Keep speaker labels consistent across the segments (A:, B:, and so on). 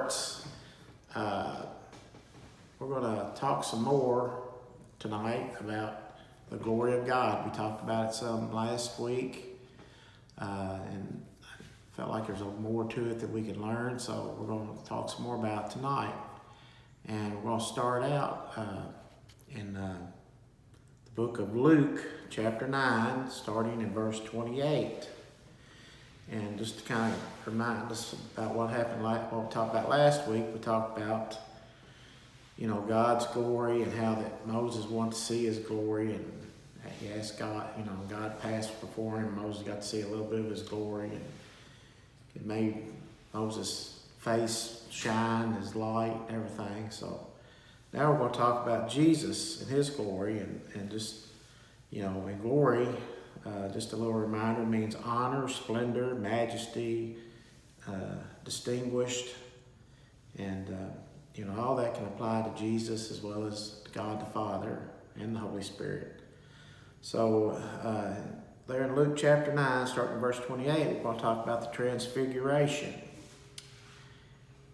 A: hearts. We're going to talk some more tonight about the glory of God. We talked about it some last week, and I felt like there's more to it that we can learn, so we're going to talk some more about it tonight. And we're going to start out in the book of Luke, chapter 9, starting in verse 28. And just to kind of remind us about what happened, like what we talked about last week, we talked about, God's glory and how that Moses wanted to see his glory, and he asked God, God passed before him, Moses got to see a little bit of his glory, and it made Moses' face shine, his light, and everything. So now we're going to talk about Jesus and his glory, and just, in glory, just a little reminder, means honor, splendor, majesty, distinguished, and all that can apply to Jesus as well as God the Father and the Holy Spirit. So there in Luke chapter 9, starting in verse 28, we're going to talk about the transfiguration.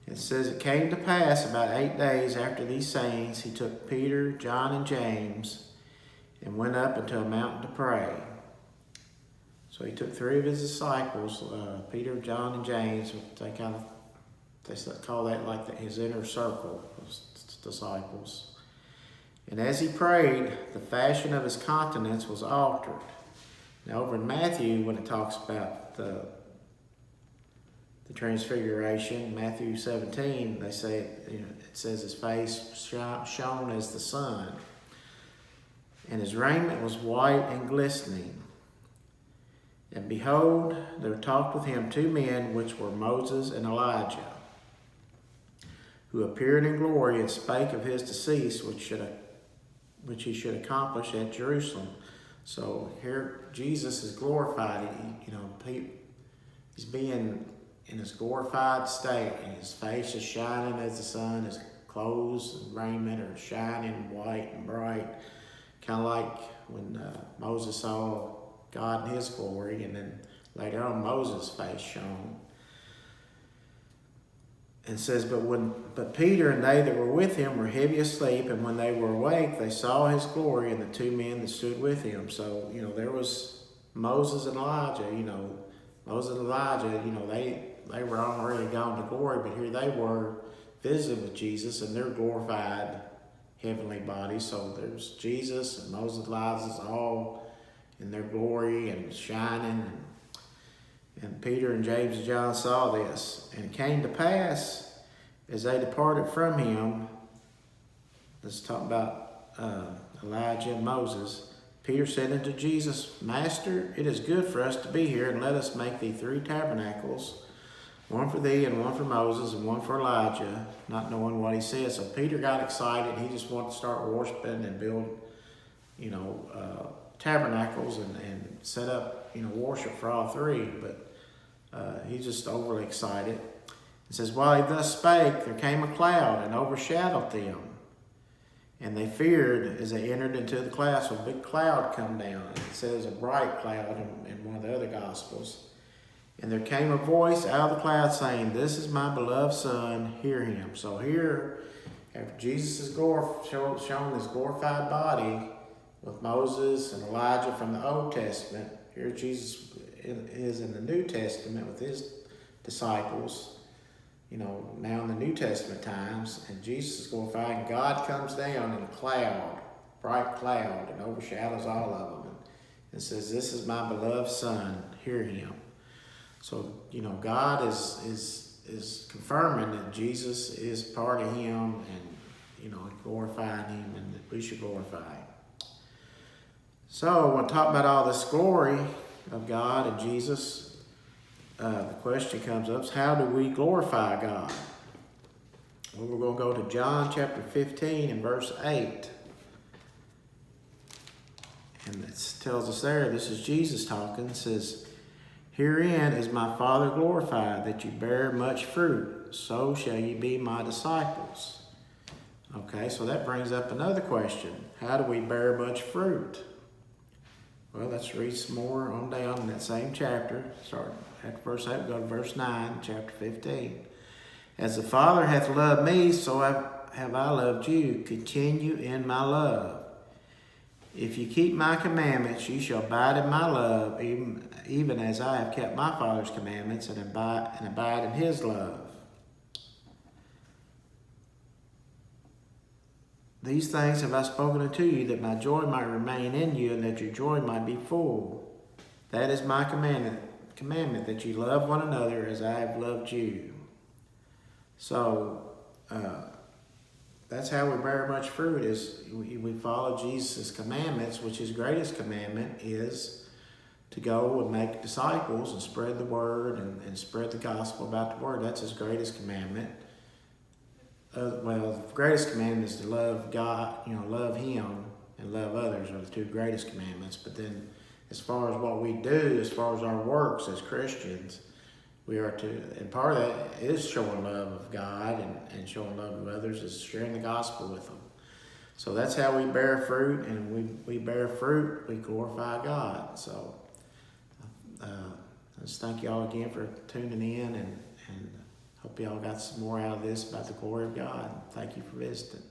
A: It says, "It came to pass about 8 days after these sayings, he took Peter, John, and James, and went up into a mountain to pray." So he took 3 of his disciples, Peter, John, and James. They call that like his inner circle of disciples. And as he prayed, the fashion of his countenance was altered. Now over in Matthew, when it talks about the transfiguration, Matthew 17, they say, it says his face shone as the sun, and his raiment was white and glistening. And behold, there talked with him 2 men, which were Moses and Elijah, who appeared in glory and spake of his decease, which he should accomplish at Jerusalem. So here Jesus is glorified. He's being in his glorified state, and his face is shining as the sun. His clothes and raiment are shining white and bright, kind of like when Moses saw God in his glory, and then later on Moses' face shone. And says, but Peter and they that were with him were heavy asleep, and when they were awake, they saw his glory and the 2 men that stood with him. So, there was Moses and Elijah, Moses and Elijah, they were already gone to glory, but here they were visiting with Jesus in their glorified heavenly bodies. So there's Jesus and Moses and Elijah all in their glory and shining. And Peter and James and John saw this. And it came to pass, as they departed from him, let's talk about Elijah and Moses, Peter said unto Jesus, "Master, it is good for us to be here, and let us make thee 3 tabernacles, one for thee, and one for Moses, and one for Elijah," not knowing what he said. So Peter got excited. He just wanted to start worshiping and build, tabernacles and set up, worship for all 3. But he's just overly excited. It says, "While he thus spake, there came a cloud and overshadowed them. And they feared as they entered into the cloud." So a big cloud come down. It says a bright cloud in one of the other Gospels. "And there came a voice out of the cloud saying, This is my beloved Son, hear him." So here, after Jesus is shown his glorified body with Moses and Elijah from the Old Testament, here Jesus is in the New Testament with his disciples, now in the New Testament times, and Jesus is glorified, and God comes down in a cloud, bright cloud, and overshadows all of them, and says, "This is my beloved Son, hear him." So, God is confirming that Jesus is part of him, and, glorifying him, and that we should glorify him. So, when talking about all this glory of God and Jesus, the question comes up, how do we glorify God? Well, we're going to go to John chapter 15 and verse 8. And it tells us there, this is Jesus talking. It says, "Herein is my Father glorified, that you bear much fruit. So shall you be my disciples." Okay, so that brings up another question. How do we bear much fruit? Well, let's read some more on down in that same chapter. Start at verse 8, go to verse 9, chapter 15. As the Father hath loved me, so have I loved you. Continue in my love. If you keep my commandments, you shall abide in my love, even as I have kept my Father's commandments and abide in his love. These things have I spoken unto you, that my joy might remain in you, and that your joy might be full. That is my commandment, that you love one another as I have loved you. So, that's how we bear much fruit, is we follow Jesus' commandments, which his greatest commandment is to go and make disciples and spread the word and spread the gospel about the word. That's his greatest commandment. The greatest commandment is to love God, love him and love others are the two greatest commandments. But then as far as what we do, as far as our works as Christians, we are to, and part of that is showing love of God and showing love of others, is sharing the gospel with them. So that's how we bear fruit, and we bear fruit, we glorify God. So I just thank y'all again for tuning in, and hope y'all got some more out of this about the glory of God. Thank you for visiting.